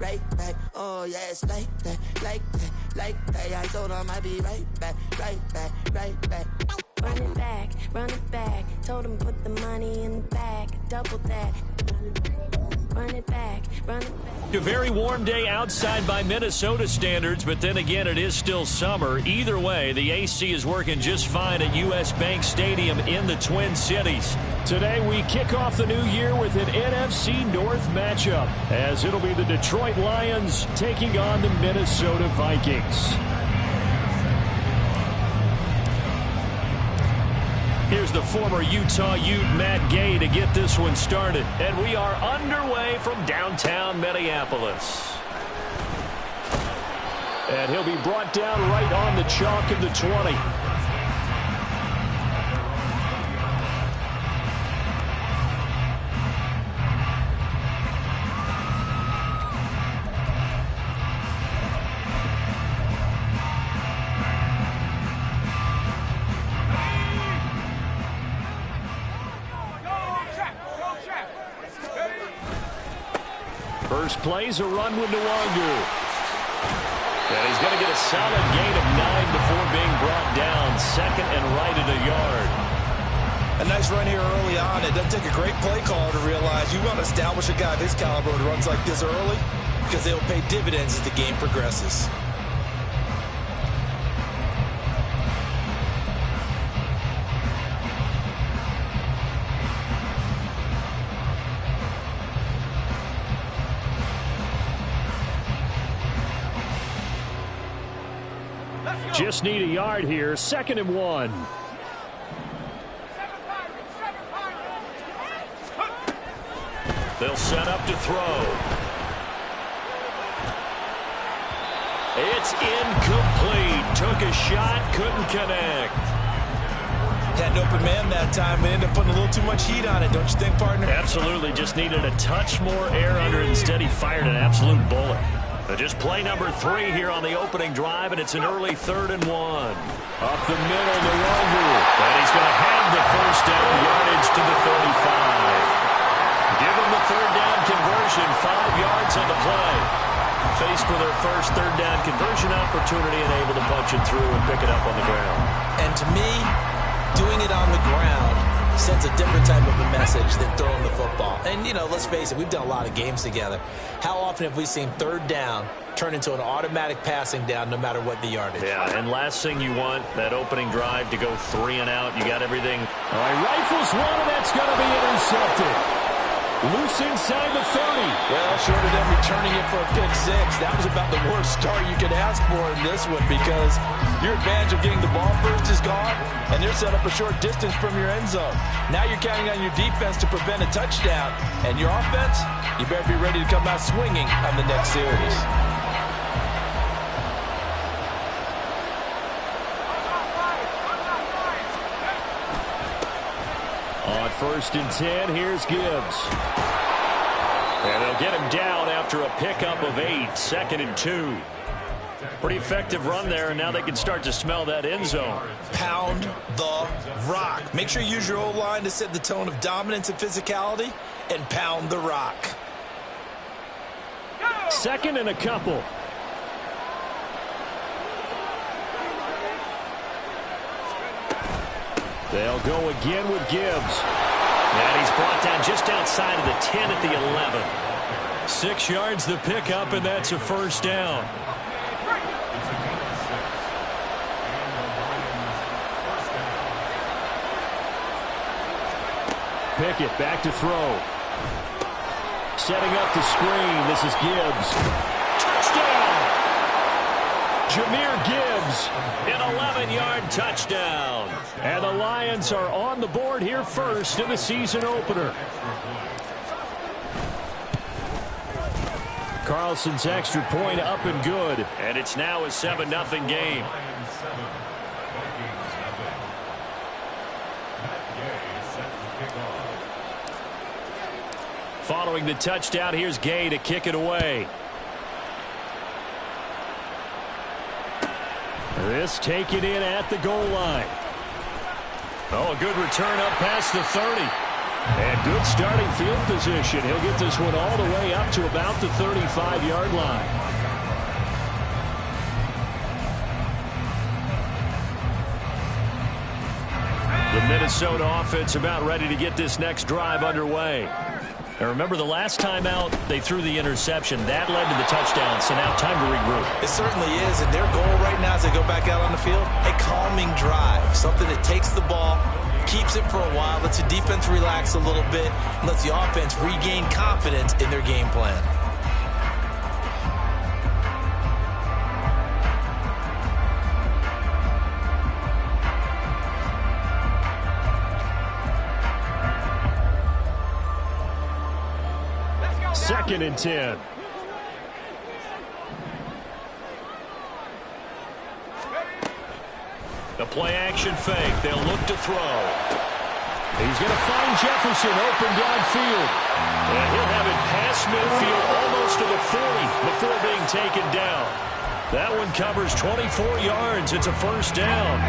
right back. Oh yeah, it's like that, like that, like that. I told him I'd be right back, right back, right back. Run it back. Told him put the money in the bag, double that. Run it back, run it back. A very warm day outside by Minnesota standards, but then again, it is still summer. Either way, the AC is working just fine at U.S. Bank Stadium in the Twin Cities. Today, we kick off the new year with an NFC North matchup, as it'll be the Detroit Lions taking on the Minnesota Vikings. Here's the former Utah Ute Matt Gay to get this one started. And we are underway from downtown Minneapolis. And he'll be brought down right on the chalk of the 20. First play's a run with Nwangu. And he's going to get a solid gain of 9 before being brought down. Second and right at a yard. A nice run here early on. It doesn't take a great play caller to realize you want to establish a guy this caliber who runs like this early because they'll pay dividends as the game progresses. Just need a yard here. 2nd and 1. They'll set up to throw. It's incomplete. Took a shot, couldn't connect. Had an open man that time and ended up putting a little too much heat on it, don't you think, partner? Absolutely. Just needed a touch more air under it. Instead, he fired an absolute bullet. Just play number 3 here on the opening drive, and it's an early 3rd and 1. Up the middle, Nwangu. And he's going to have the first down yardage to the 35. Give him the 3rd down conversion, 5 yards on the play. Faced with their first 3rd down conversion opportunity and able to punch it through and pick it up on the ground. And to me, doing it on the ground sends a different type of a message than throwing the football. And, you know, let's face it, we've done a lot of games together. How often have we seen 3rd down turn into an automatic passing down no matter what the yardage? Yeah, and last thing you want, that opening drive to go 3 and out. You got everything. All right, rifles one, and that's going to be intercepted. Loose inside the 30. Well, short of them returning it for a pick 6, that was about the worst start you could ask for in this one because your advantage of getting the ball first is gone, and they're set up a short distance from your end zone. Now you're counting on your defense to prevent a touchdown, and your offense, you better be ready to come out swinging on the next series. On 1st and 10, here's Gibbs. And they'll get him down after a pickup of 8, 2nd and 2. Pretty effective run there, and now they can start to smell that end zone. Pound the rock. Make sure you use your O-line to set the tone of dominance and physicality, and pound the rock. 2nd and a couple. They'll go again with Gibbs. And he's brought down just outside of the 10 at the 11. 6 yards the pickup, and that's a 1st down. Pickett back to throw. Setting up the screen. This is Gibbs. Touchdown! Jahmyr Gibbs, an 11-yard touchdown. And the Lions are on the board here first in the season opener. Carlson's extra point up and good. And it's now a 7-0 game. Following the touchdown, here's Gay to kick it away. This taken in at the goal line. Oh, a good return up past the 30. And good starting field position. He'll get this one all the way up to about the 35-yard line. The Minnesota offense about ready to get this next drive underway. And remember, the last time out, they threw the interception. That led to the touchdown, so now time to regroup. It certainly is, and their goal right now as they go back out on the field, a calming drive, something that takes the ball, keeps it for a while, lets the defense relax a little bit, and lets the offense regain confidence in their game plan. Second and 10. The play-action fake. They'll look to throw. He's going to find Jefferson open downfield. And he'll have it past midfield almost to the 40 before being taken down. That one covers 24 yards. It's a first down.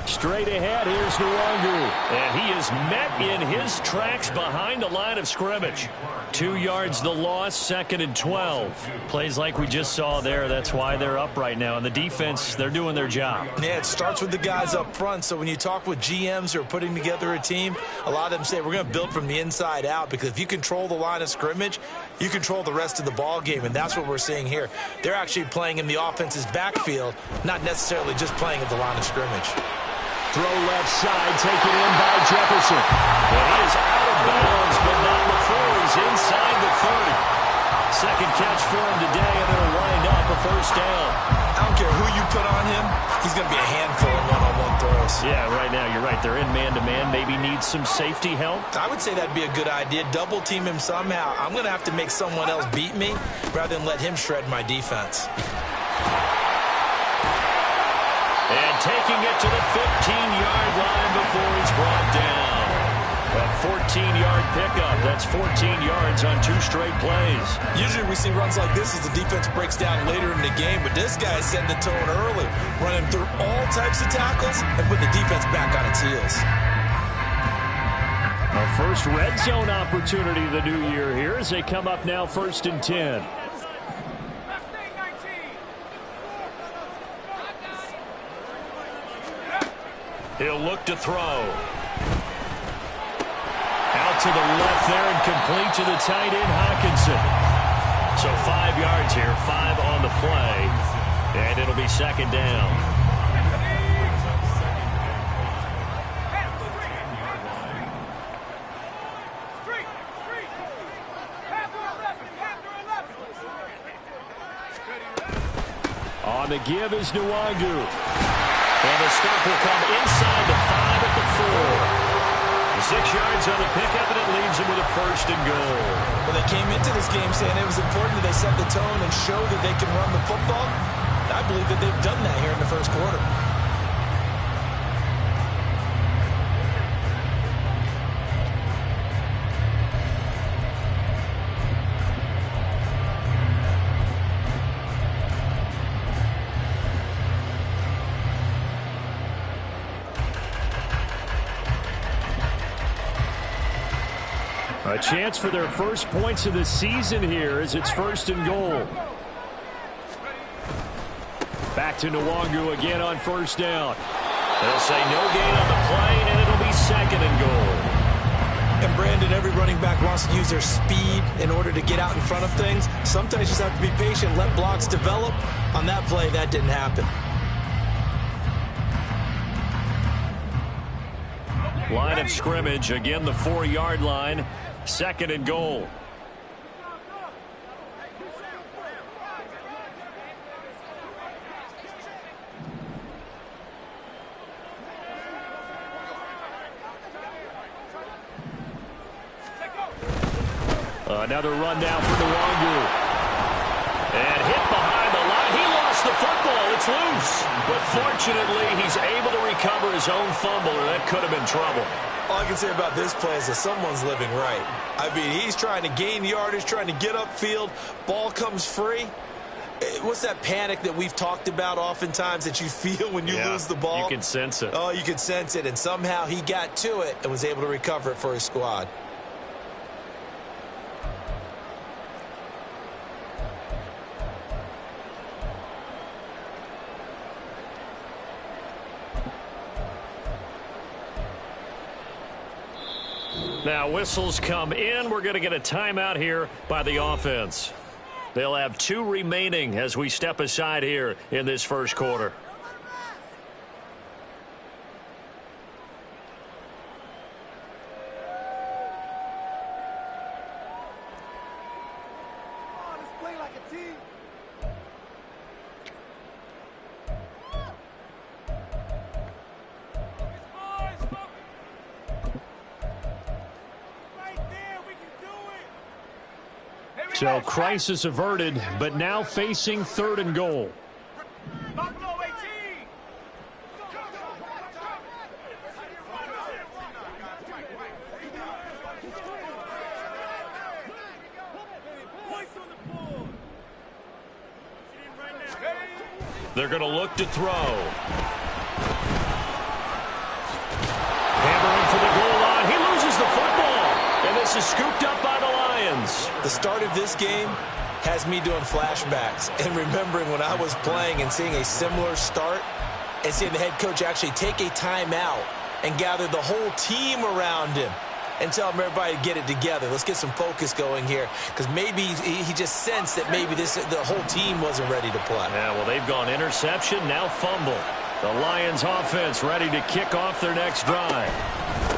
Straight ahead, here's Nwangu. And he is met in his tracks behind the line of scrimmage. 2 yards the loss, second and 12. Plays like we just saw there. That's why they're up right now. And the defense, they're doing their job. Yeah, it starts with the guys up front. So when you talk with GMs who are putting together a team, a lot of them say we're going to build from the inside out, because if you control the line of scrimmage, you control the rest of the ball game. And that's what we're seeing here. They're actually playing in the offense's backfield, not necessarily just playing at the line of scrimmage. Throw left side, taken in by Jefferson. And he is out of bounds, but not before he's inside the 30. Second catch for him today, and it'll wind up a first down. I don't care who you put on him, he's going to be a handful of one-on-one throws. Yeah, right now, you're right. They're in man-to-man. Maybe needs some safety help. I would say that'd be a good idea. Double team him somehow. I'm going to have to make someone else beat me rather than let him shred my defense. And taking it to the 15-yard line before he's brought down. A 14-yard pickup. That's 14 yards on 2 straight plays. Usually we see runs like this as the defense breaks down later in the game, but this guy is setting the tone early, running through all types of tackles and putting the defense back on its heels. A first red zone opportunity the new year here as they come up now first and 10. He'll look to throw. Out to the left there and complete to the tight end, Hawkinson. So 5 yards here, 5 on the play, and it'll be second down. On the give is Nwangu. And the stop will come inside the 5 at the 4. 6 yards on the pickup, and it leaves him with a first and goal. Well, they came into this game saying it was important that they set the tone and show that they can run the football. I believe that they've done that here in the first quarter. A chance for their first points of the season here as it's first and goal. Back to Nwangu again on first down. They'll say no gain on the play, and it'll be second and goal. And Brandon, every running back wants to use their speed in order to get out in front of things. Sometimes you just have to be patient, let blocks develop. On that play, that didn't happen. Line of scrimmage, again the 4-yard line. Second and goal. Another run down for Nwangu. And hit behind the line. He lost the football. It's gets loose. But fortunately, he's able to recover his own fumble, or that could have been trouble. All I can say about this play is that someone's living right. I mean, he's trying to gain yardage, trying to get upfield. Ball comes free. What's that panic that we've talked about oftentimes that you feel when you lose the ball? You can sense it. Oh, you can sense it. And somehow he got to it and was able to recover it for his squad. Now whistles come in. We're going to get a timeout here by the offense. They'll have 2 remaining as we step aside here in this first quarter. So crisis averted, but now facing 3rd and goal. They're going to look to throw. Hammering for the goal line. He loses the football. And this is scooped up by the Lions. The start of this game has me doing flashbacks and remembering when I was playing and seeing a similar start and seeing the head coach actually take a timeout and gather the whole team around him and tell him everybody to get it together. Let's get some focus going here, because maybe he just sensed that maybe the whole team wasn't ready to play. Yeah, well, they've gone interception, now fumble. The Lions offense ready to kick off their next drive.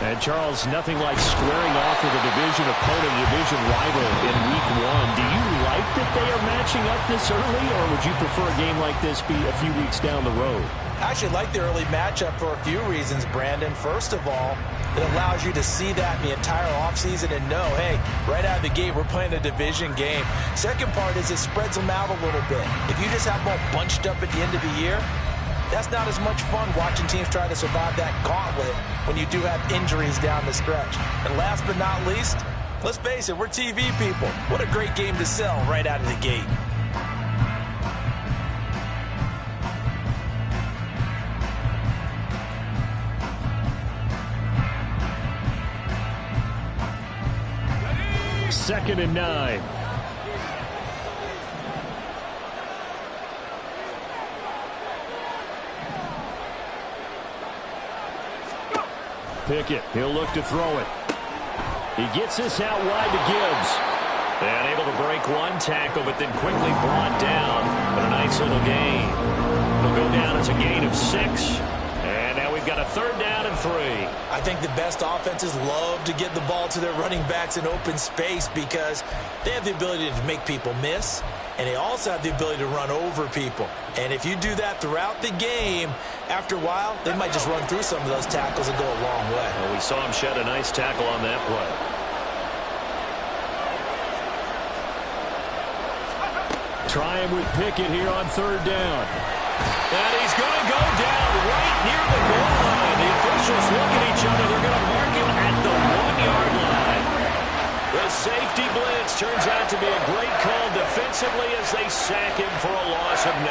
And, Charles, nothing like squaring off with a division opponent, a division rival in Week 1. Do you like that they are matching up this early, or would you prefer a game like this be a few weeks down the road? I actually like the early matchup for a few reasons, Brandon. First of all, it allows you to see that in the entire offseason and know, hey, right out of the gate, we're playing a division game. Second part is it spreads them out a little bit. If you just have them all bunched up at the end of the year, that's not as much fun watching teams try to survive that gauntlet when you do have injuries down the stretch. And last but not least, let's face it, we're TV people. What a great game to sell right out of the gate. Second and 9. Pickett, he'll look to throw it. He gets this out wide to Gibbs. And able to break one tackle, but then quickly brought down. But a nice little gain. It'll go down as a gain of 6. And now we've got a 3rd down and 3. I think the best offenses love to get the ball to their running backs in open space because they have the ability to make people miss, and they also have the ability to run over people. And if you do that throughout the game, after a while, they might just run through some of those tackles and go a long way. Well, we saw him shed a nice tackle on that play. Trying with Pickett here on 3rd down. And he's going to go down right near the goal line. The officials look at each other. They're going to mark him at the 1-yard line. The safety blitz turns out to be a great call defensively as they sack him for a loss of 9.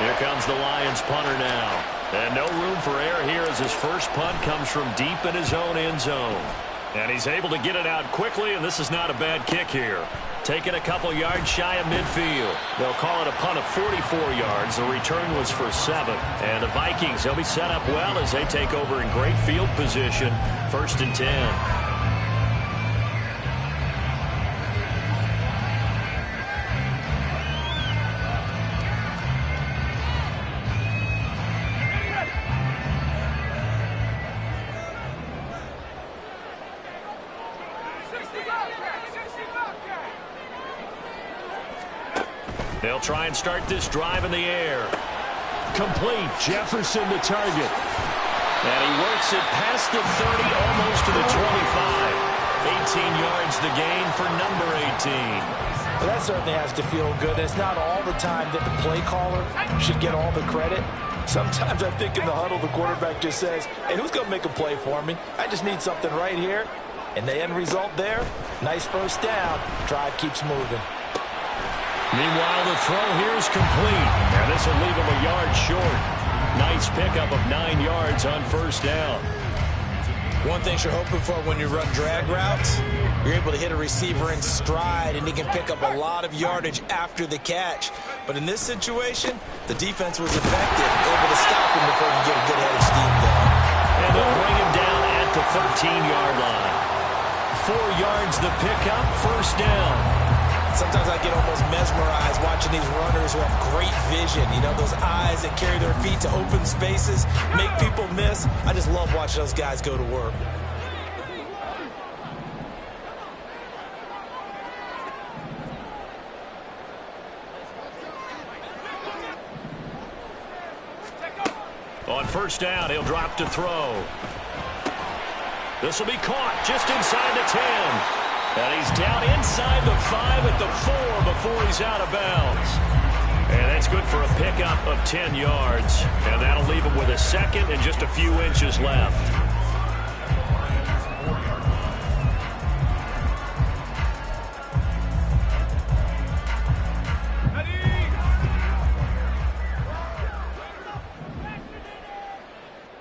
Here comes the Lions punter now. And no room for error here as his first punt comes from deep in his own end zone. And he's able to get it out quickly, and this is not a bad kick here. Taking a couple yards shy of midfield. They'll call it a punt of 44 yards. The return was for 7. And the Vikings, they'll be set up well as they take over in great field position. 1st and 10. They'll try and start this drive in the air. Complete. Jefferson the target. And he works it past the 30, almost to the 25. 18 yards the gain for number 18. Well, that certainly has to feel good. It's not all the time that the play caller should get all the credit. Sometimes I think in the huddle, the quarterback just says, hey, who's going to make a play for me? I just need something right here. And the end result there, nice first down. Drive keeps moving. Meanwhile, the throw here is complete. And this will leave him a yard short. Nice pickup of 9 yards on first down. One thing you're hoping for when you run drag routes, you're able to hit a receiver in stride, and he can pick up a lot of yardage after the catch. But in this situation, the defense was effective, able to stop him before he get a good head of steam going. And they'll bring him down at the 13-yard line. 4 yards the pickup, first down. Sometimes I get almost mesmerized watching these runners who have great vision. You know, those eyes that carry their feet to open spaces, make people miss. I just love watching those guys go to work. On first down, he'll drop to throw. This will be caught just inside the 10. And he's down inside the 5 at the 4 before he's out of bounds. And that's good for a pickup of 10 yards. And that'll leave him with a second and just a few inches left.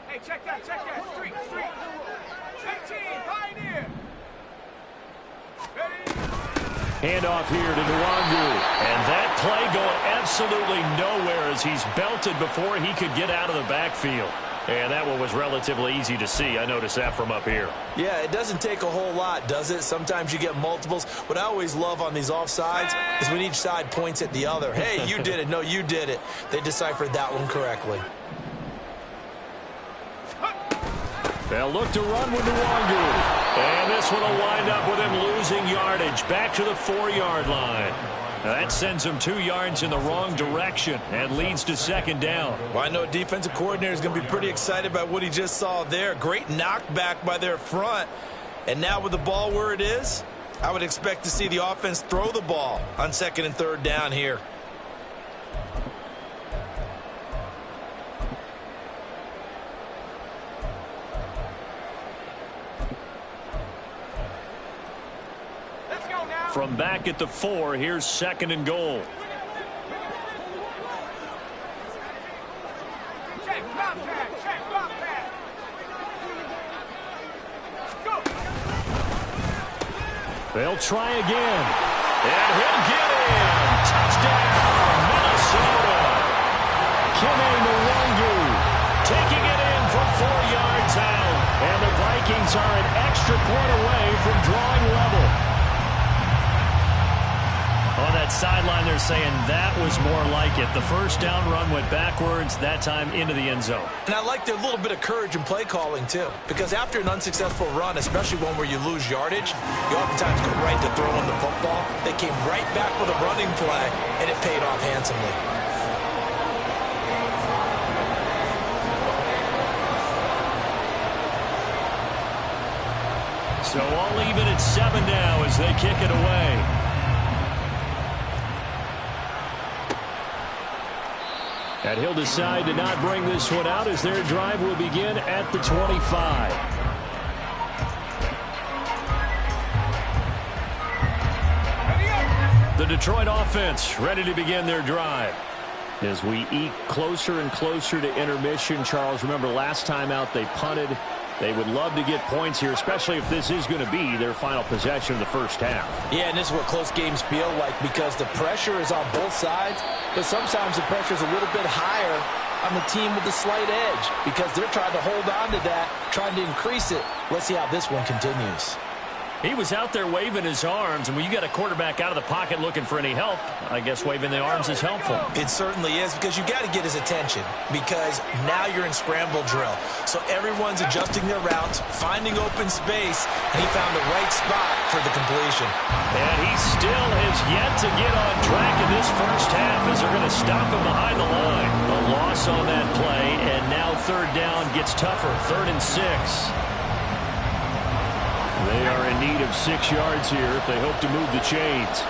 Hey, check that. Street. 18, Pioneer. Handoff here to Nwangu. And that play going absolutely nowhere as he's belted before he could get out of the backfield. And that one was relatively easy to see. I noticed that from up here. Yeah, it doesn't take a whole lot, does it? Sometimes you get multiples. What I always love on these offsides is when each side points at the other. Hey, you did it. No, you did it. They deciphered that one correctly. They'll look to run with Nwangu. And this one will wind up with him losing yardage back to the 4-yard line. That sends him 2 yards in the wrong direction and leads to second down. Well, I know a defensive coordinator is going to be pretty excited about what he just saw there. Great knockback by their front. And now with the ball where it is, I would expect to see the offense throw the ball on second and third down here. From back at the 4, here's second and goal. Check, Bobcat. Go. They'll try again. And he'll get in. Touchdown, Minnesota. Kime Nwangu taking it in from 4 yards out. And the Vikings are an extra point away from drawing level. On that sideline, they're saying that was more like it. The first down run went backwards, that time into the end zone. And I like their little bit of courage in play calling, too. Because after an unsuccessful run, especially one where you lose yardage, you oftentimes go right to throwing the football. They came right back with a running play, and it paid off handsomely. So all even at 7 now as they kick it away. And he'll decide to not bring this one out as their drive will begin at the 25. The Detroit offense ready to begin their drive. As we eke closer and closer to intermission, Charles, remember last time out they punted. They would love to get points here, especially if this is going to be their final possession of the first half. Yeah, and this is what close games feel like because the pressure is on both sides, but sometimes the pressure is a little bit higher on the team with the slight edge because they're trying to hold on to that, trying to increase it. Let's see how this one continues. He was out there waving his arms, and when you got a quarterback out of the pocket looking for any help, I guess waving the arms is helpful. It certainly is because you got to get his attention because now you're in scramble drill. So everyone's adjusting their routes, finding open space, and he found the right spot for the completion. And he still has yet to get on track in this first half as they're going to stop him behind the line. A loss on that play, and now third down gets tougher, 3rd and 6. They are in need of 6 yards here if they hope to move the chains.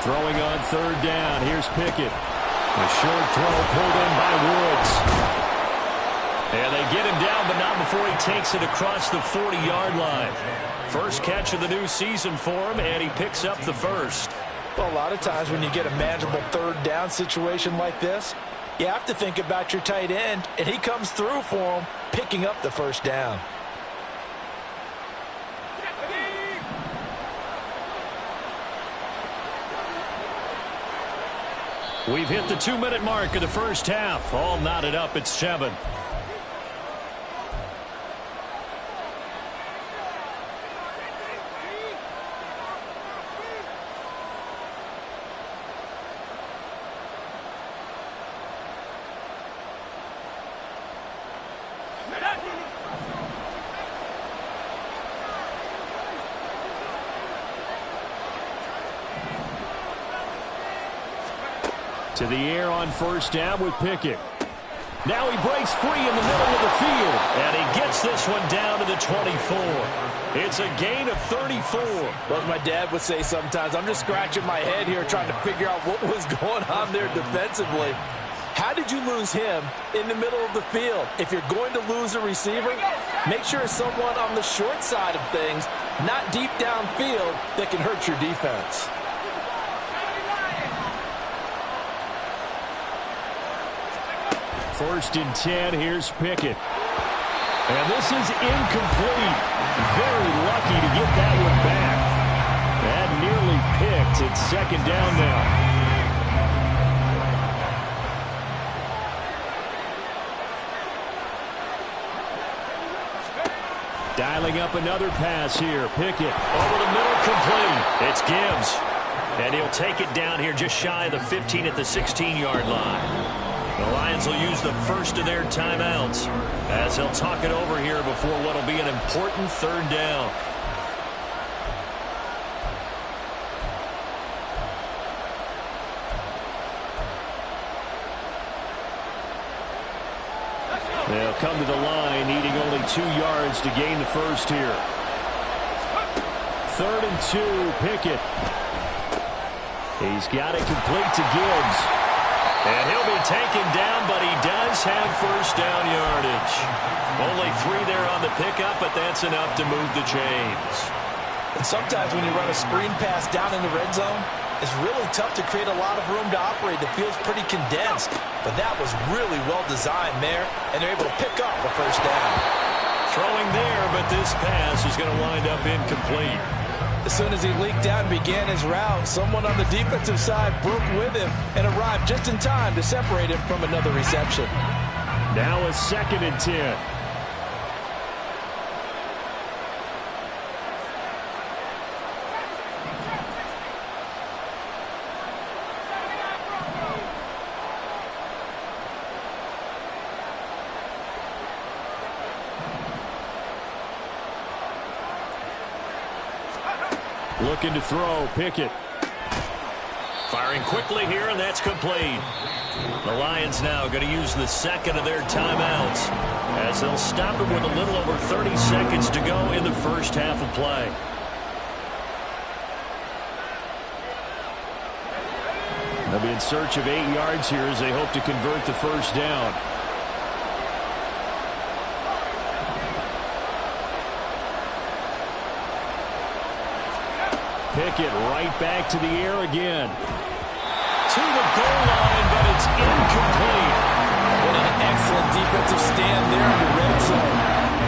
Throwing on third down. Here's Pickett. A short throw pulled in by Woods. And they get him down, but not before he takes it across the 40-yard line. First catch of the new season for him, and he picks up the first. Well, a lot of times when you get a manageable third down situation like this, you have to think about your tight end, and he comes through for him, picking up the first down. We've hit the 2-minute mark of the first half. All knotted up at 7. To the air on first down with Pickett. Now he breaks free in the middle of the field. And he gets this one down to the 24. It's a gain of 34. Well, as my dad would say sometimes, I'm just scratching my head here trying to figure out what was going on there defensively. How did you lose him in the middle of the field? If you're going to lose a receiver, make sure it's someone on the short side of things, not deep downfield, that can hurt your defense. First and 10, here's Pickett. And this is incomplete. Very lucky to get that one back. That nearly picked. It's second down now. Dialing up another pass here. Pickett over the middle, complete. It's Gibbs. And he'll take it down here just shy of the 15 at the 16-yard line. The Lions will use the first of their timeouts as they'll talk it over here before what will be an important third down. They'll come to the line needing only 2 yards to gain the first here. 3rd and 2, Pickett. He's got it complete to Gibbs. And he'll be taken down, but he does have first down yardage. Only 3 there on the pickup, but that's enough to move the chains. And sometimes when you run a screen pass down in the red zone, it's really tough to create a lot of room to operate. The field's pretty condensed, but that was really well designed there, and they're able to pick up the first down. Throwing there, but this pass is going to wind up incomplete. As soon as he leaked out and began his route, someone on the defensive side broke with him and arrived just in time to separate him from another reception. Now a 2nd and 10. Looking to throw, Pickett. Firing quickly here, and that's complete. The Lions now going to use the 2nd of their timeouts as they'll stop it with a little over 30 seconds to go in the first half of play. They'll be in search of 8 yards here as they hope to convert the first down. Pickett right back to the air again. To the goal line, but it's incomplete. What an excellent defensive stand there in the red zone.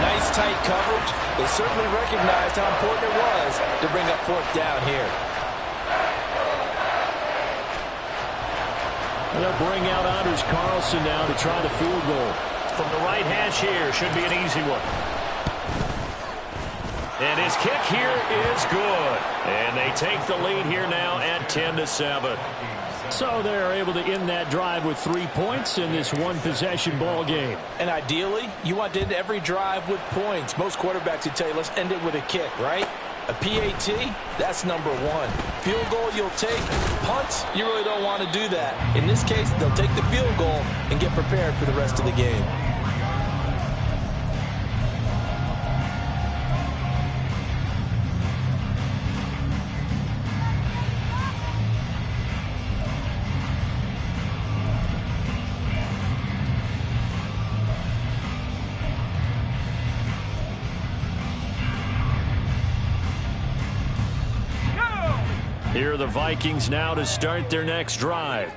Nice tight coverage. They certainly recognized how important it was to bring up 4th down here. They'll bring out Anders Carlson now to try the field goal. From the right hash here, should be an easy one. And his kick here is good. And they take the lead here now at 10-7. So they're able to end that drive with 3 points in this one-possession ball game. And ideally, you want to end every drive with points. Most quarterbacks would tell you, let's end it with a kick, right? A PAT, that's number 1. Field goal you'll take. Punts, you really don't want to do that. In this case, they'll take the field goal and get prepared for the rest of the game. Here are the Vikings now to start their next drive.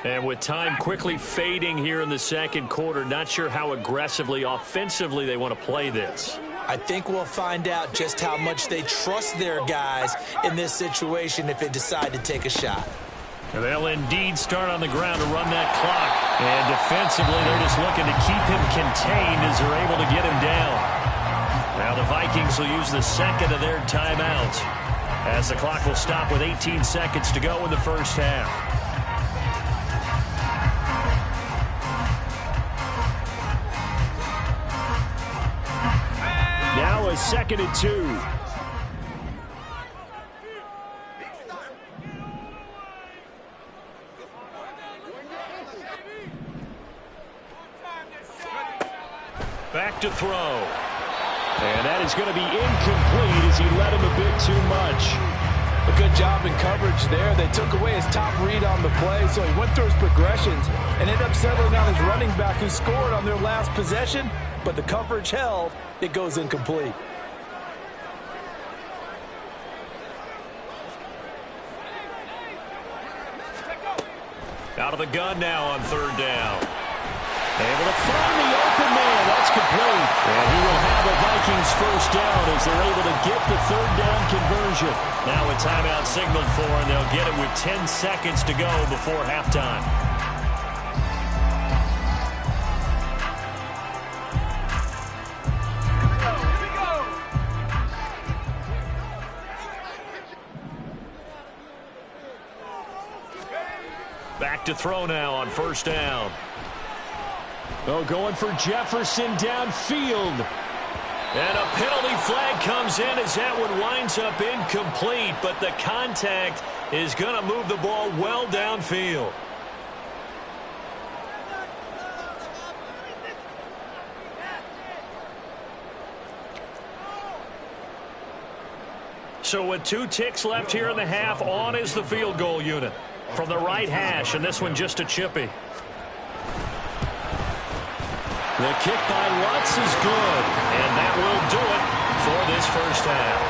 And with time quickly fading here in the second quarter, not sure how aggressively, offensively they want to play this. I think we'll find out just how much they trust their guys in this situation if they decide to take a shot. They'll indeed start on the ground to run that clock. And defensively, they're just looking to keep him contained as they're able to get him down. Now the Vikings will use the second of their timeouts as the clock will stop with 18 seconds to go in the first half. Now a 2nd and 2. Back to throw. And that is going to be incomplete as he led him a bit too much. A good job in coverage there. They took away his top read on the play, so he went through his progressions and ended up settling on his running back who scored on their last possession, but the coverage held. It goes incomplete. Out of the gun now on 3rd down. Able to find the open man. That's complete. And he will have a Vikings first down as they're able to get the 3rd down conversion. Now a timeout signaled for, and they'll get it with 10 seconds to go before halftime. Back to throw now on 1st down. Oh, going for Jefferson downfield. And a penalty flag comes in as that one winds up incomplete, but the contact is going to move the ball well downfield. So with 2 ticks left here in the half, on is the field goal unit from the right hash, and this one just a chippy. The kick by Lutz is good, and that will do it for this first half.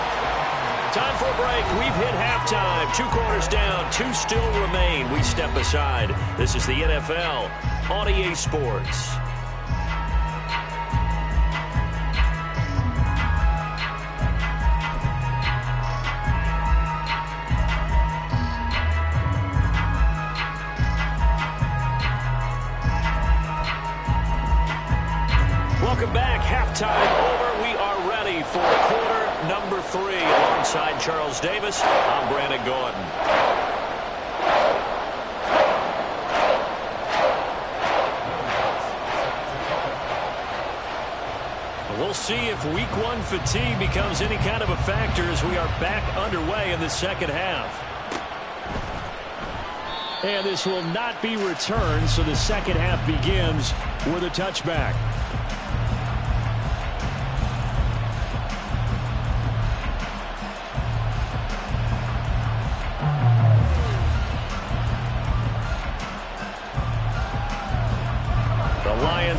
Time for a break. We've hit halftime. 2 quarters down, 2 still remain. We step aside. This is the NFL on EA Sports. Welcome back. Halftime over. We are ready for quarter number 3. Alongside Charles Davis, I'm Brandon Gordon. We'll see if week 1 fatigue becomes any kind of a factor as we are back underway in the second half. And this will not be returned, so the second half begins with a touchback.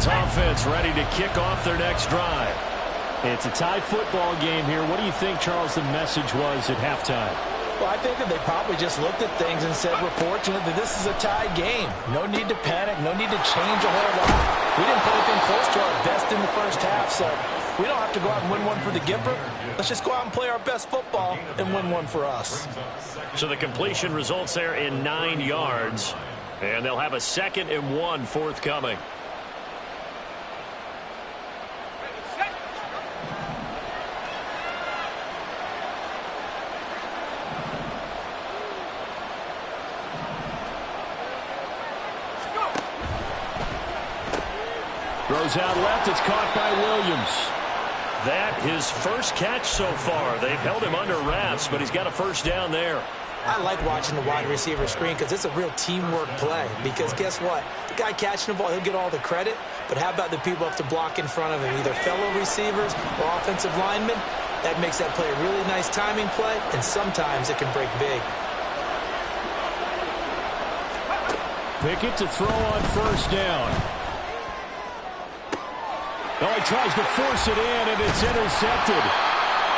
Offense ready to kick off their next drive. It's a tie football game here. What do you think, Charles, the message was at halftime? Well, I think that they probably just looked at things and said, we're fortunate that this is a tie game. No need to panic. No need to change a whole lot. We didn't put anything close to our best in the first half, so we don't have to go out and win one for the Gipper. Let's just go out and play our best football and win one for us. So the completion results there in 9 yards, and they'll have a 2nd and 1 forthcoming. Throws out left. It's caught by Williams. That his first catch so far. They've held him under wraps, but he's got a first down there. I like watching the wide receiver screen because it's a real teamwork play. Because guess what? The guy catching the ball, he'll get all the credit. But how about the people up to block in front of him, either fellow receivers or offensive linemen? That makes that play a really nice timing play, and sometimes it can break big. Pickett to throw on first down. Oh, he tries to force it in, and it's intercepted.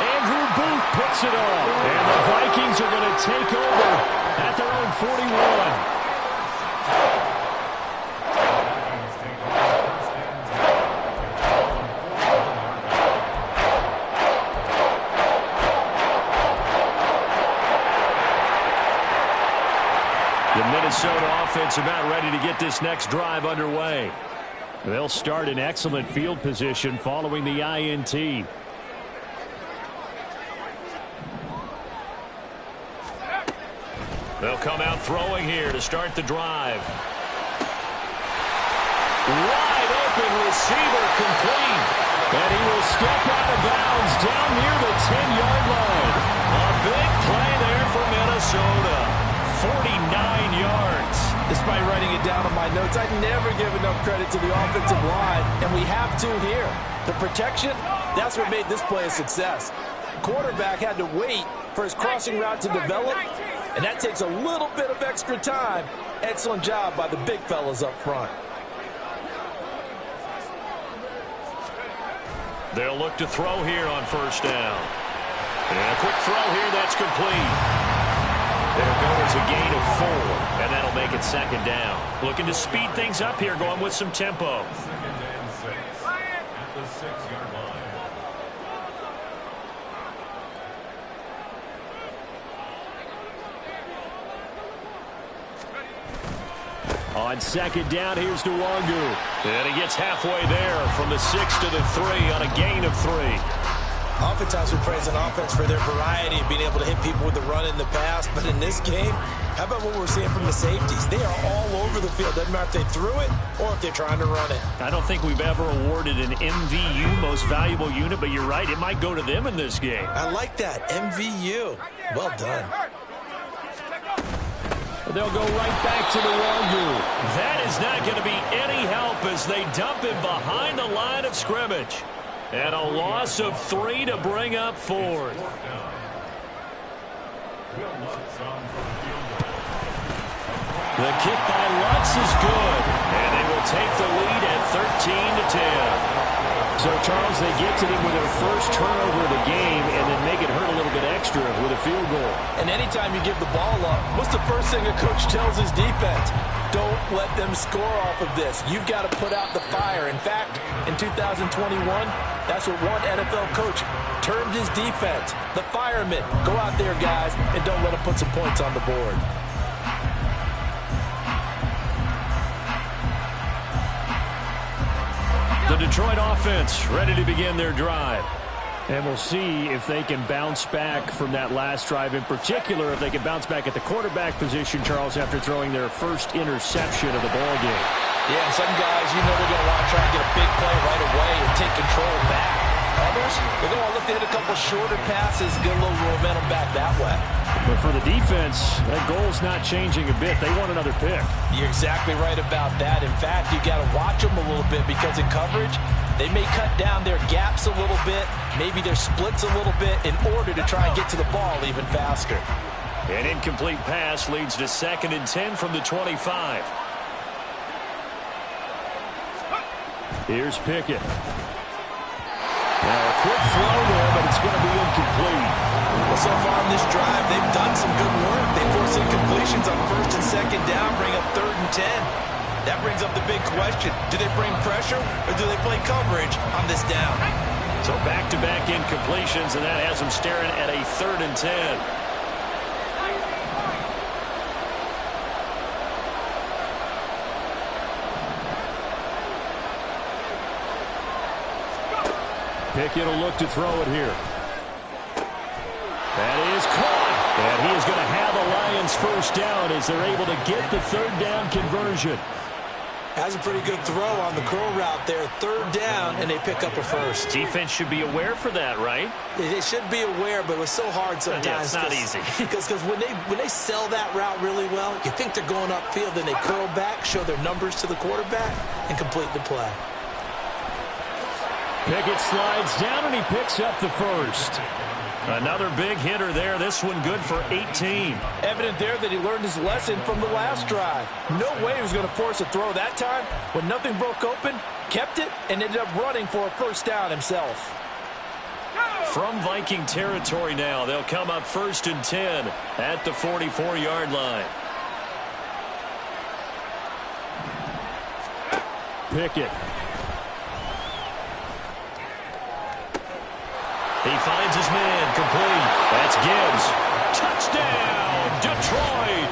Andrew Booth picks it up. And the Vikings are going to take over at their own 41. The Minnesota offense about ready to get this next drive underway. They'll start in excellent field position following the INT. They'll come out throwing here to start the drive. Wide open receiver complete. And he will step out of bounds down near the 10-yard line. A big play there for Minnesota. 49 yards. Despite writing it down on my notes, I never give enough credit to the offensive line, and we have to here. The protection, that's what made this play a success. Quarterback had to wait for his crossing route to develop, and that takes a little bit of extra time. Excellent job by the big fellas up front. They'll look to throw here on first down. And a quick throw here, that's complete. There goes a gain of 4, and that'll make it second down. Looking to speed things up here, going with some tempo. Second and 6 at the 6-yard line. On second down, here's Nwangu. And he gets halfway there from the 6 to the 3 on a gain of 3. Oftentimes we praise an offense for their variety of being able to hit people with the run in the pass. But in this game, how about what we're seeing from the safeties? They are all over the field. Doesn't matter if they threw it or if they're trying to run it. I don't think we've ever awarded an MVU, most valuable unit, but you're right. It might go to them in this game. I like that. MVU. Well done. They'll go right back to Nwangu. That is not going to be any help as they dump him behind the line of scrimmage. And a loss of 3 to bring up 4th. The kick by Lutz is good. And they will take the lead at 13-10. So, Charles, they get to them with their first turnover of the game and then make it hurt a little bit extra with a field goal. And anytime you give the ball up, what's the first thing a coach tells his defense? Don't let them score off of this. You've got to put out the fire. In fact, in 2021, that's what one NFL coach termed his defense. The firemen. Go out there, guys, and don't let them put some points on the board. The Detroit offense ready to begin their drive. And we'll see if they can bounce back from that last drive. In particular, if they can bounce back at the quarterback position, Charles, after throwing their first interception of the ball game. Yeah, some guys, you know they're going to want to try and get a big play right away and take control back. Others, they're going to look to hit a couple shorter passes, get a little momentum back that way. But for the defense, that goal's not changing a bit. They want another pick. You're exactly right about that. In fact, you got to watch them a little bit because in coverage, they may cut down their gaps a little bit, maybe their splits a little bit in order to try and get to the ball even faster. An incomplete pass leads to 2nd and 10 from the 25. Here's Pickett. Now a quick throw there, but it's going to be incomplete. Well, so far in this drive, they've done some good work. They force incompletions on 1st and 2nd down, bring up 3rd and 10. That brings up the big question. Do they bring pressure or do they play coverage on this down? So back-to-back incompletions, and that has them staring at a 3rd and 10. Pickett will look to throw it here. That is caught. And he is going to have the Lions first down as they're able to get the 3rd down conversion. Has a pretty good throw on the curl route there. 3rd down, and they pick up a first. Defense should be aware for that, right? They should be aware, but it was so hard sometimes. Yeah, it's not easy. Because when they sell that route really well, you think they're going upfield, then they curl back, show their numbers to the quarterback, and complete the play. Pickett slides down, and he picks up the first. Another big hitter there. This one good for 18. Evident there that he learned his lesson from the last drive. No way he was going to force a throw that time. When nothing broke open, kept it, and ended up running for a first down himself. from Viking territory now. They'll come up 1st and 10 at the 44-yard line. Pickett. He finds his man, complete. That's Gibbs. Touchdown, Detroit.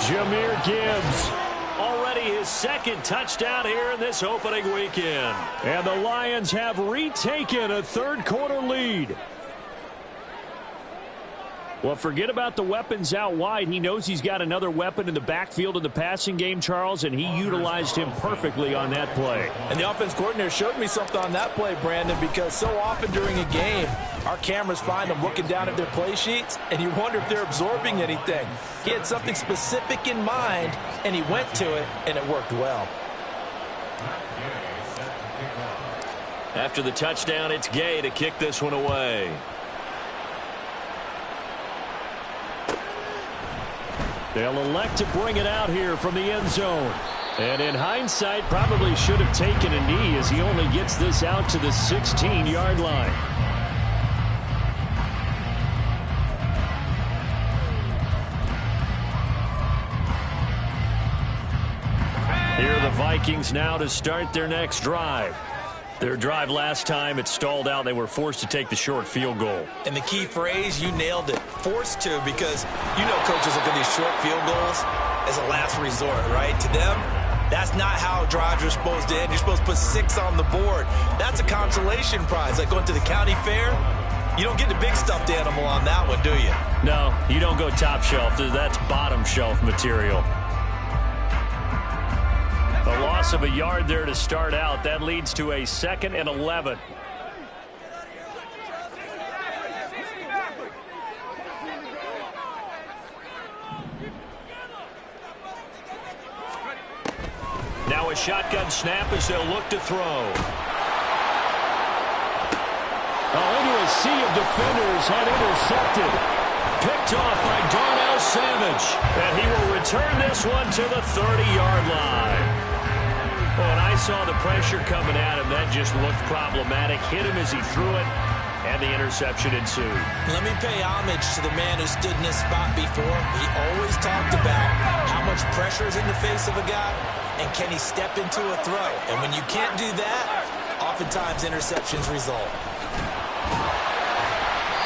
Jahmyr Gibbs. Already his 2nd touchdown here in this opening weekend. And the Lions have retaken a third-quarter lead. Well, forget about the weapons out wide. He knows he's got another weapon in the backfield in the passing game, Charles, and he utilized him perfectly on that play. And the offense coordinator showed me something on that play, Brandon, because so often during a game, our cameras find them looking down at their play sheets, and you wonder if they're absorbing anything. He had something specific in mind, and he went to it, and it worked well. After the touchdown, it's Gay to kick this one away. They'll elect to bring it out here from the end zone. And in hindsight, probably should have taken a knee as he only gets this out to the 16-yard line. Here are the Vikings now to start their next drive. Their drive last time, it stalled out. They were forced to take the short field goal. And the key phrase, you nailed it, forced to, because you know coaches look at these short field goals as a last resort, right? To them, that's not how drives are supposed to end. You're supposed to put 6 on the board. That's a consolation prize, like going to the county fair. You don't get the big stuffed animal on that one, do you? No, you don't go top shelf. That's bottom shelf material. A loss of a yard there to start out. That leads to a 2nd and 11. Now a shotgun snap as they'll look to throw. Into a sea of defenders and intercepted. Picked off by Darnell Savage. And he will return this one to the 30-yard line. Well, when I saw the pressure coming at him, that just looked problematic. Hit him as he threw it, and the interception ensued. Let me pay homage to the man who stood in this spot before. He always talked about how much pressure is in the face of a guy, and can he step into a throw. And when you can't do that, oftentimes interceptions result.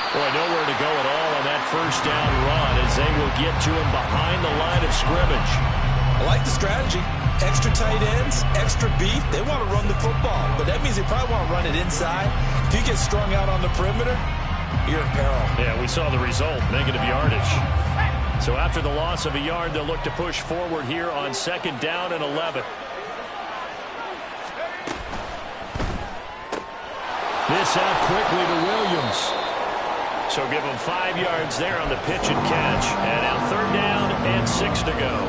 Boy, nowhere to go at all on that first down run as they will get to him behind the line of scrimmage. I like the strategy. Extra tight ends, extra beef. They want to run the football, but that means they probably want to run it inside. If you get strung out on the perimeter, you're in peril. Yeah, we saw the result, negative yardage. So after the loss of a yard, they'll look to push forward here on 2nd down and 11. This out quickly to Williams. So give them 5 yards there on the pitch and catch. And now 3rd down and 6 to go.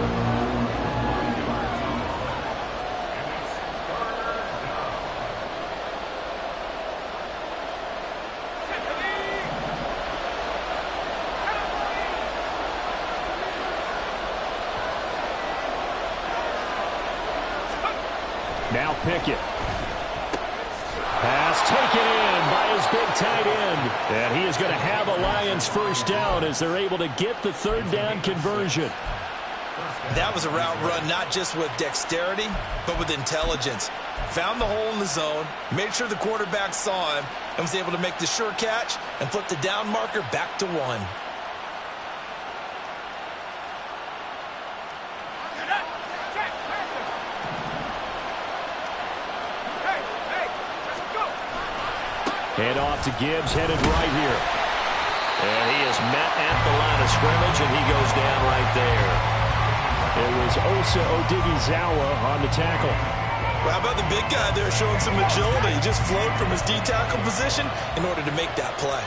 Now Pickett. Pass taken in by his big tight end. And he is going to have a Lions first down as they're able to get the 3rd down conversion. That was a route run not just with dexterity, but with intelligence. Found the hole in the zone, made sure the quarterback saw him, and was able to make the sure catch and flip the down marker back to 1. Hand off to Gibbs, headed right here. And he is met at the line of scrimmage, and he goes down right there. It was Osa Odighizuwa on the tackle. Well, how about the big guy there showing some agility? He just flowed from his D-tackle position in order to make that play.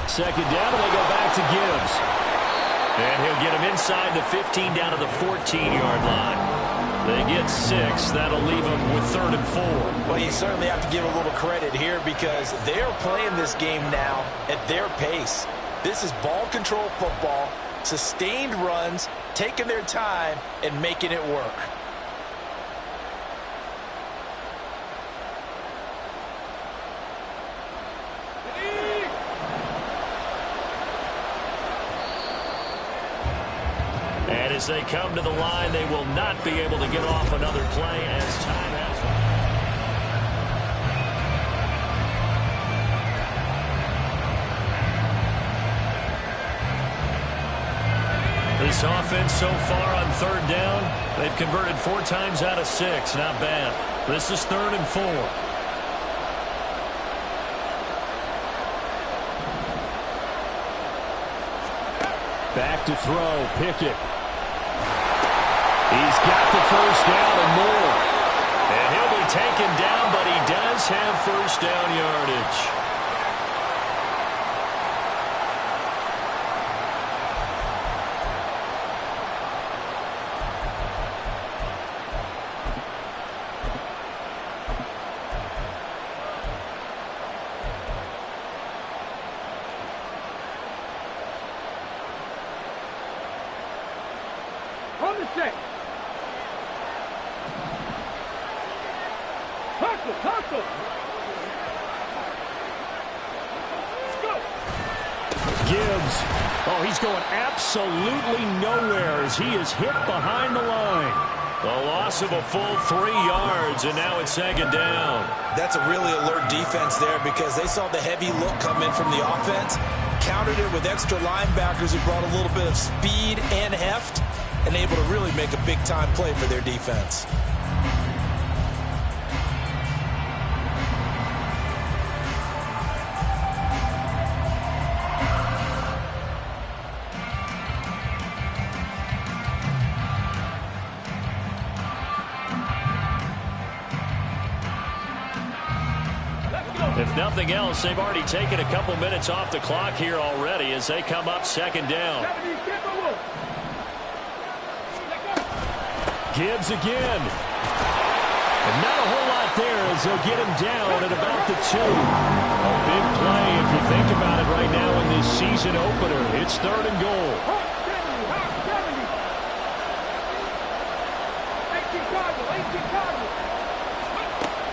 Second down, and they go back to Gibbs. And he'll get him inside the 15 down to the 14-yard line. They get 6. That'll leave them with 3rd and 4. Well, you certainly have to give a little credit here because they're playing this game now at their pace. This is ball control football. Sustained runs, taking their time, and making it work. And as they come to the line, they will not be able to get off another play as time has run. This offense so far on third down, they've converted 4 times out of 6. Not bad. This is 3rd and 4. Back to throw, Pickett. He's got the first down and more. And he'll be taken down, but he does have first down yardage. On the set. Hustle. Let's go. Gibbs. Oh, he's going absolutely nowhere as he is hit behind the line. A loss of a full 3 yards, and now it's 2nd down. That's a really alert defense there because they saw the heavy look come in from the offense, countered it with extra linebackers who brought a little bit of speed and heft, and able to really make a big-time play for their defense. If nothing else, they've already taken a couple minutes off the clock here already as they come up 2nd down. Gibbs again. And not a whole lot there as they'll get him down at about the 2. A big play if you think about it right now in this season opener. It's 3rd and goal.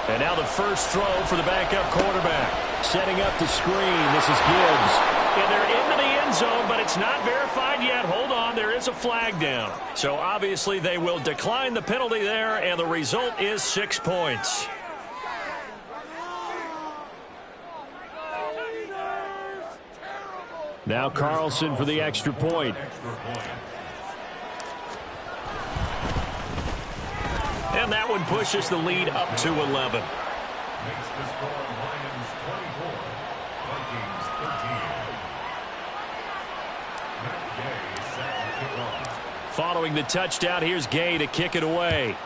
And now the first throw for the backup quarterback. Setting up the screen. This is Gibbs. And they're into the end zone, but it's not verified yet. Hold on, there is a flag down. So obviously they will decline the penalty there, and the result is 6 points. Now Carlson for the extra point. And that one pushes the lead up to 11. Following the touchdown, here's Gay to kick it away.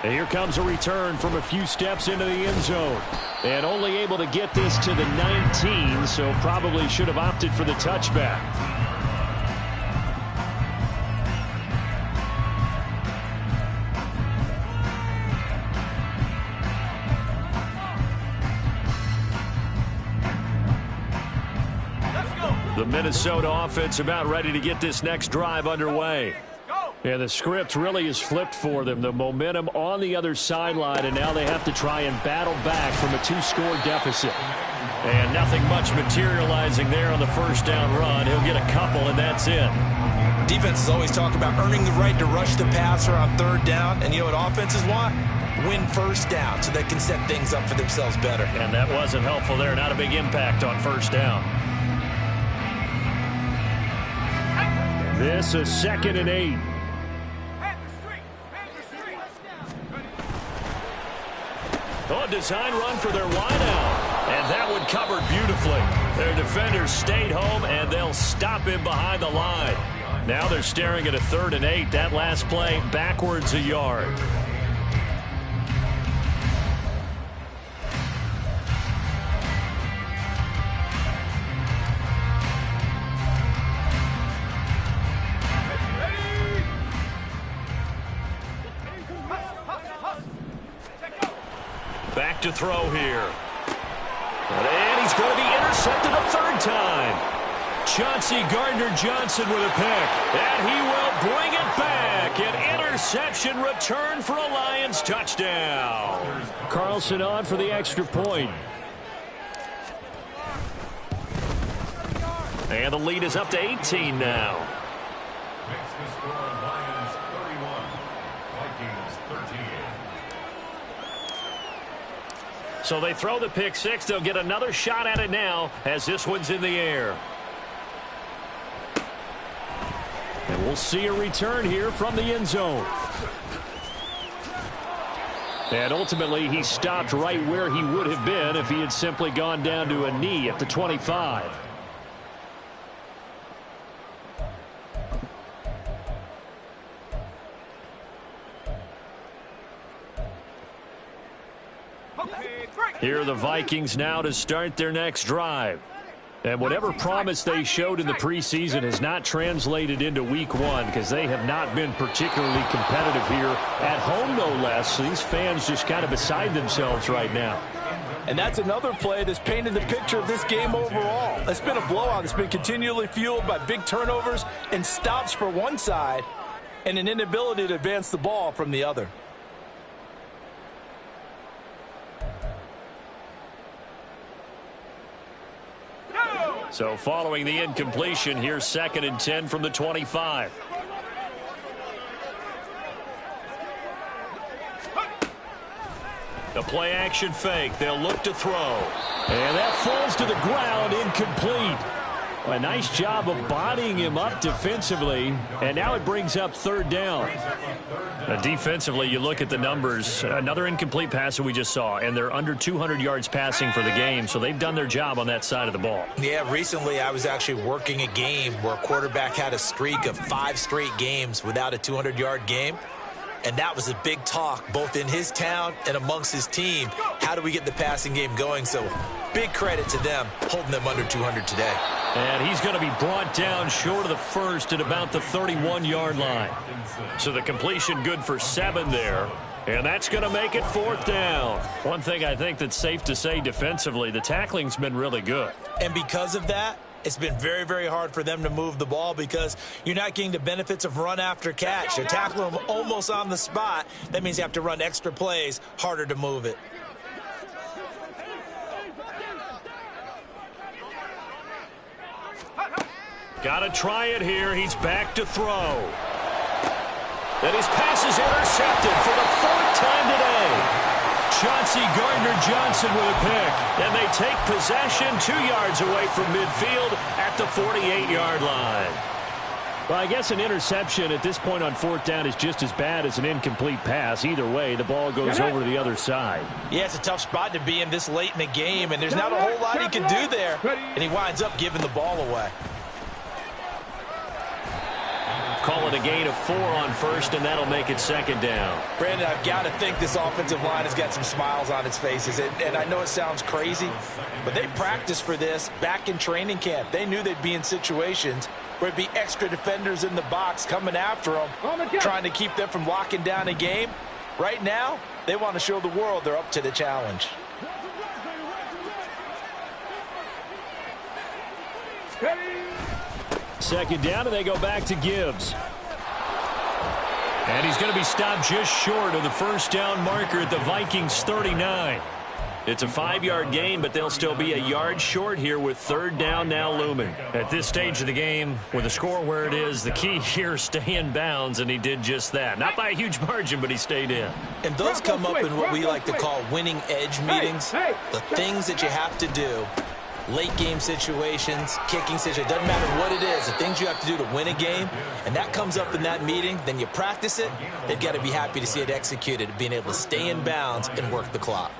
And here comes a return from a few steps into the end zone. And only able to get this to the 19, so probably should have opted for the touchback. The Minnesota offense about ready to get this next drive underway. Yeah, the script really is flipped for them. The momentum on the other sideline, and now they have to try and battle back from a 2-score deficit. And nothing much materializing there on the first down run. He'll get a couple, and that's it. Defenses always talk about earning the right to rush the passer on 3rd down, and you know what offenses want? Win first down so they can set things up for themselves better. And that wasn't helpful there. Not a big impact on first down. This is 2nd and 8. Oh, design run for their wideout. And that one covered beautifully. Their defenders stayed home, and they'll stop him behind the line. Now they're staring at a 3rd and 8. That last play backwards a yard. Back to throw here. And he's going to be intercepted a third time. Chauncey Gardner-Johnson with a pick. And he will bring it back. An interception return for a Lions touchdown. Carlson on for the extra point. And the lead is up to 18 now. Makes the score Lions 31, Vikings 38. So they throw the pick six. They'll get another shot at it now as this one's in the air. And we'll see a return here from the end zone. And ultimately, he stopped right where he would have been if he had simply gone down to a knee at the 25. Here are the Vikings now to start their next drive. And whatever promise they showed in the preseason has not translated into week one because they have not been particularly competitive here at home, no less. So these fans just kind of beside themselves right now. And that's another play that's painted the picture of this game overall. It's been a blowout. It's been continually fueled by big turnovers and stops for one side and an inability to advance the ball from the other. So following the incompletion, here's 2nd and 10 from the 25. The play action fake. They'll look to throw. And that falls to the ground, incomplete. A nice job of bodying him up defensively. And now it brings up 3rd down. Defensively, you look at the numbers. Another incomplete pass that we just saw. And they're under 200 yards passing for the game. So they've done their job on that side of the ball. Yeah, recently I was actually working a game where a quarterback had a streak of 5 straight games without a 200-yard game. And that was a big talk, both in his town and amongst his team. How do we get the passing game going? So big credit to them, holding them under 200 today. And he's going to be brought down short of the first at about the 31-yard line. So the completion good for 7 there. And that's going to make it 4th down. One thing I think that's safe to say defensively, the tackling's been really good. And because of that, it's been very, very hard for them to move the ball because you're not getting the benefits of run after catch. They're tackling them almost on the spot. That means you have to run extra plays, harder to move it. Got to try it here. He's back to throw. And his pass is intercepted for the 4th time today. Chauncey Gardner-Johnson with a pick. And they take possession 2 yards away from midfield at the 48-yard line. Well, I guess an interception at this point on 4th down is just as bad as an incomplete pass. Either way, the ball goes over to the other side. Yeah, it's a tough spot to be in this late in the game, and there's not a whole lot he can do there. And he winds up giving the ball away. Call it a gain of 4 on 1st, and that'll make it 2nd down. Brandon, I've got to think this offensive line has got some smiles on its faces. And I know it sounds crazy, but they practiced for this back in training camp. They knew they'd be in situations where it'd be extra defenders in the box coming after them, trying to keep them from locking down a game. Right now, they want to show the world they're up to the challenge. Second down, and they go back to Gibbs. And he's going to be stopped just short of the 1st down marker at the Vikings 39. It's a 5-yard gain, but they'll still be a yard short here with 3rd down now looming. At this stage of the game, with the score where it is, the key here, stay in bounds, and he did just that. Not by a huge margin, but he stayed in. And those come up in what we like to call winning edge meetings. The things that you have to do. Late game situations, kicking situations, doesn't matter what it is, the things you have to do to win a game, and that comes up in that meeting, then you practice it, they've got to be happy to see it executed, being able to stay in bounds and work the clock.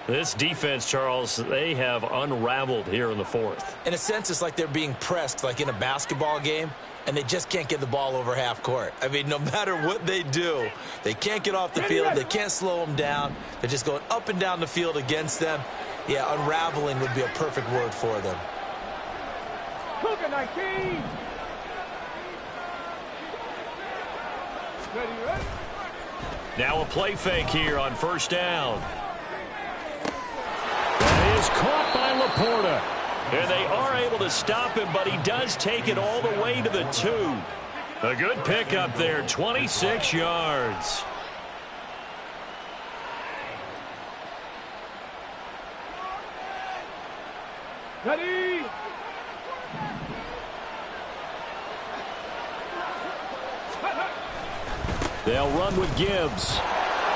This defense, Charles, they have unraveled here in the 4th. In a sense, it's like they're being pressed like in a basketball game, and they just can't get the ball over half court. I mean, no matter what they do, they can't get off the field, they can't slow them down, they're just going up and down the field against them. Yeah, unraveling would be a perfect word for them. Cougar 19. Now a play fake here on 1st down. That is caught by Laporta. And they are able to stop him, but he does take it all the way to the 2. A good pickup there, 26 yards. Ready? They'll run with Gibbs.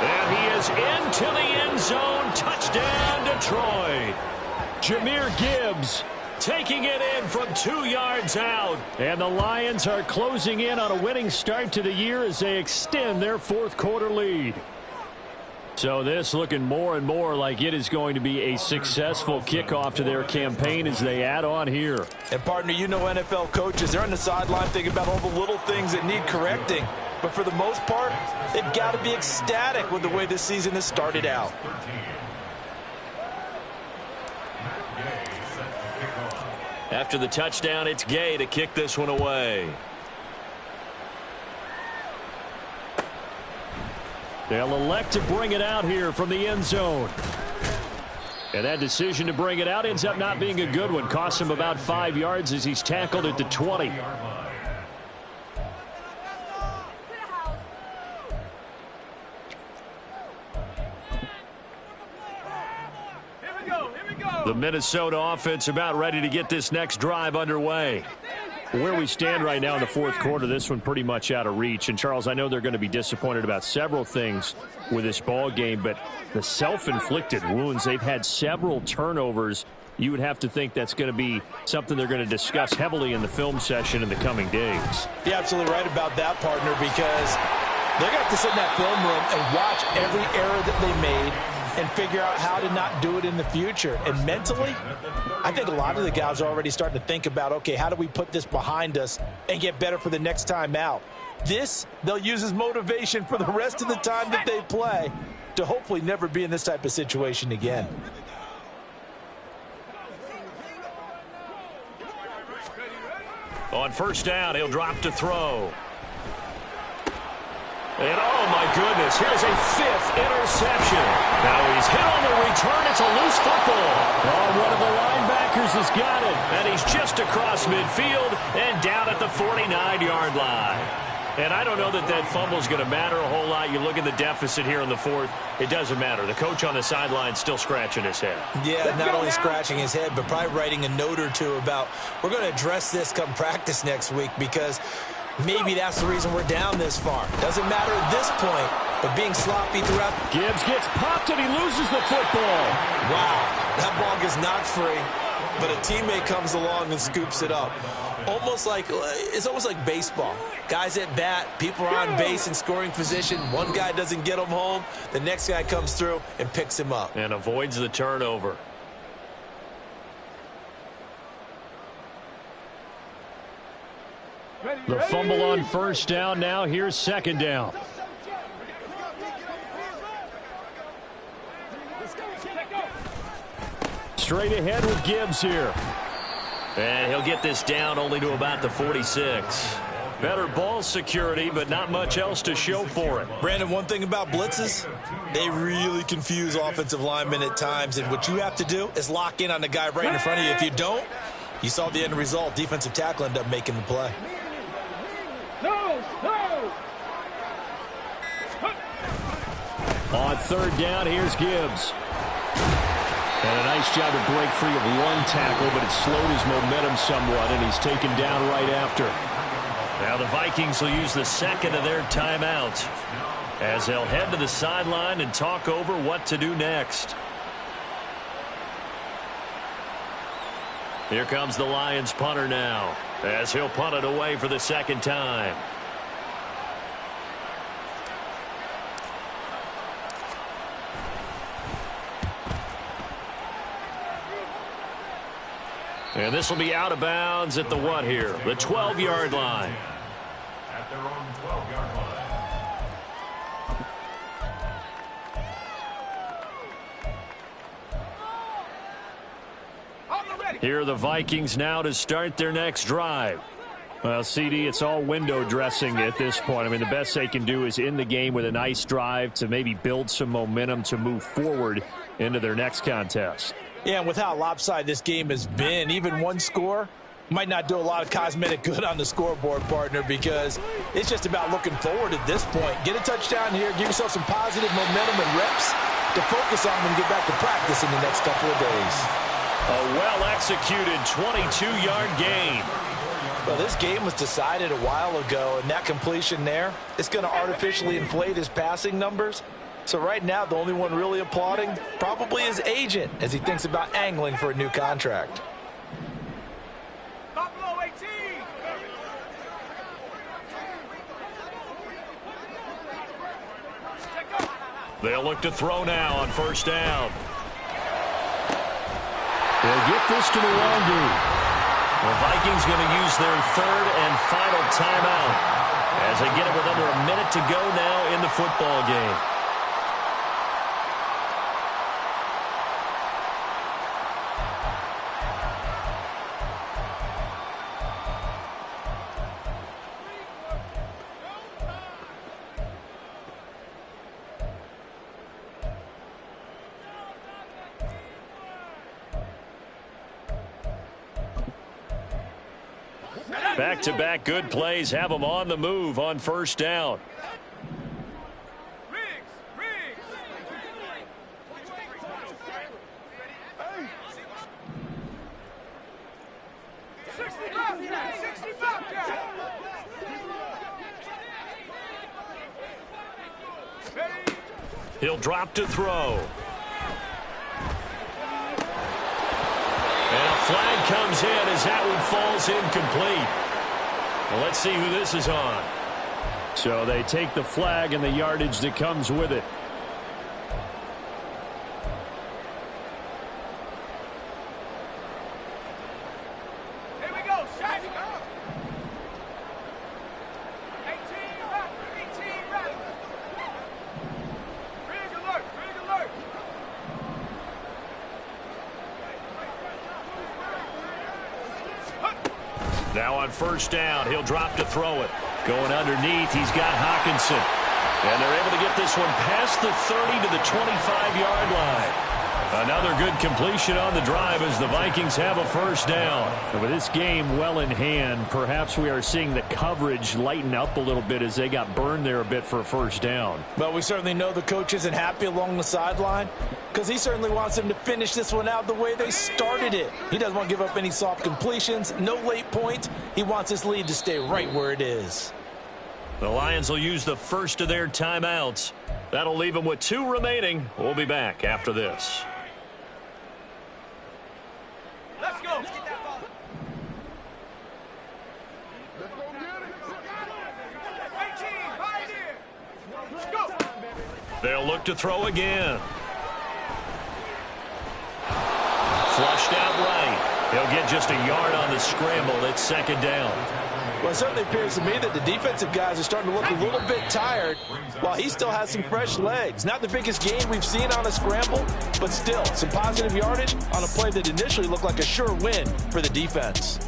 And he is into the end zone. Touchdown, Detroit. Jahmyr Gibbs taking it in from 2 yards out. And the Lions are closing in on a winning start to the year as they extend their fourth quarter lead. So this looking more and more like it is going to be a successful kickoff to their campaign as they add on here. And partner, you know NFL coaches, they're on the sideline thinking about all the little things that need correcting. But for the most part, they've got to be ecstatic with the way this season has started out. After the touchdown, it's Gay to kick this one away. They'll elect to bring it out here from the end zone. And that decision to bring it out ends up not being a good one. Costs him about 5 yards as he's tackled at the 20. The Minnesota offense about ready to get this next drive underway. Where we stand right now in the fourth quarter, this one pretty much out of reach. And, Charles, I know they're going to be disappointed about several things with this ball game, but the self-inflicted wounds, they've had several turnovers. You would have to think that's going to be something they're going to discuss heavily in the film session in the coming days. You're absolutely right about that, partner, because they're going to have to sit in that film room and watch every error that they made and figure out how to not do it in the future. And mentally, I think a lot of the guys are already starting to think about, okay, how do we put this behind us and get better for the next time out? This, they'll use as motivation for the rest of the time that they play to hopefully never be in this type of situation again. On first down, he'll drop to throw. And, oh, my goodness, here's a 5th interception. Now he's hit on the return. It's a loose football. Oh, one of the linebackers has got it. And he's just across midfield and down at the 49-yard line. And I don't know that that fumble is going to matter a whole lot. You look at the deficit here in the fourth, it doesn't matter. The coach on the sideline still scratching his head. Yeah, not only scratching his head, but probably writing a note or two about, we're going to address this come practice next week because maybe that's the reason we're down this far. Doesn't matter at this point, but being sloppy throughout. Gibbs gets popped and he loses the football. Wow, that ball gets knocked free, but a teammate comes along and scoops it up. It's almost like baseball. Guys at bat, people are on base in scoring position. One guy doesn't get him home. The next guy comes through and picks him up. And avoids the turnover. The fumble on first down. Now here's second down. Straight ahead with Gibbs here. And he'll get this down only to about the 46. Better ball security, but not much else to show for it. Brandon, one thing about blitzes, they really confuse offensive linemen at times. And what you have to do is lock in on the guy right in front of you. If you don't, you saw the end result. Defensive tackle ended up making the play. On third down, here's Gibbs. And a nice job to break free of one tackle, but it slowed his momentum somewhat, and he's taken down right after. Now the Vikings will use the second of their timeouts as they'll head to the sideline and talk over what to do next. Here comes the Lions punter now as he'll punt it away for the second time. And this will be out of bounds at the what here? The 12-yard line. At their own 12-yard line. Here are the Vikings now to start their next drive. Well, CD, it's all window dressing at this point. I mean, the best they can do is in the game with a nice drive to maybe build some momentum to move forward into their next contest. Yeah, and with how lopsided this game has been, even one score might not do a lot of cosmetic good on the scoreboard, partner, because it's just about looking forward at this point. Get a touchdown here, give yourself some positive momentum and reps to focus on and get back to practice in the next couple of days. A well-executed 22-yard gain. Well, this game was decided a while ago, and that completion there, it's going to artificially inflate his passing numbers. So right now, the only one really applauding probably his agent as he thinks about angling for a new contract. They'll look to throw now on first down. They'll get this to the wrong group. The Vikings going to use their third and final timeout as they get it with under a minute to go now in the football game. Back-to-back good plays have them on the move on first down. He'll drop to throw. And a flag comes in as that one falls incomplete. Well, let's see who this is on. So they take the flag and the yardage that comes with it. Here we go, shot. 18 right. Rig alert, rig alert. Now on first down, he'll drop to throw it. Going underneath, he's got Hawkinson. And they're able to get this one past the 30 to the 25-yard line. Another good completion on the drive as the Vikings have a first down. And with this game well in hand, perhaps we are seeing the coverage lighten up a little bit as they got burned there a bit for a first down. But we certainly know the coach isn't happy along the sideline because he certainly wants them to finish this one out the way they started it. He doesn't want to give up any soft completions, no late points. He wants this lead to stay right where it is. The Lions will use the first of their timeouts. That'll leave them with 2 remaining. We'll be back after this. Let's go. They'll look to throw again. Flushed out right. He'll get just a yard on the scramble. It's second down. Well, it certainly appears to me that the defensive guys are starting to look a little bit tired while he still has some fresh legs. Not the biggest gain we've seen on a scramble, but still some positive yardage on a play that initially looked like a sure win for the defense.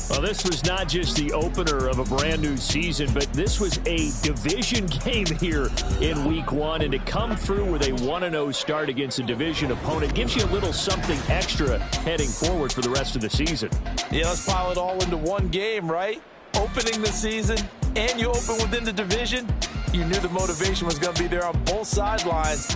Well, this was not just the opener of a brand new season, but this was a division game here in week 1. And to come through with a 1-0 start against a division opponent gives you a little something extra heading forward for the rest of the season. Yeah, let's pile it all into one game, right? Opening the season, and you open within the division. You knew the motivation was going to be there on both sidelines.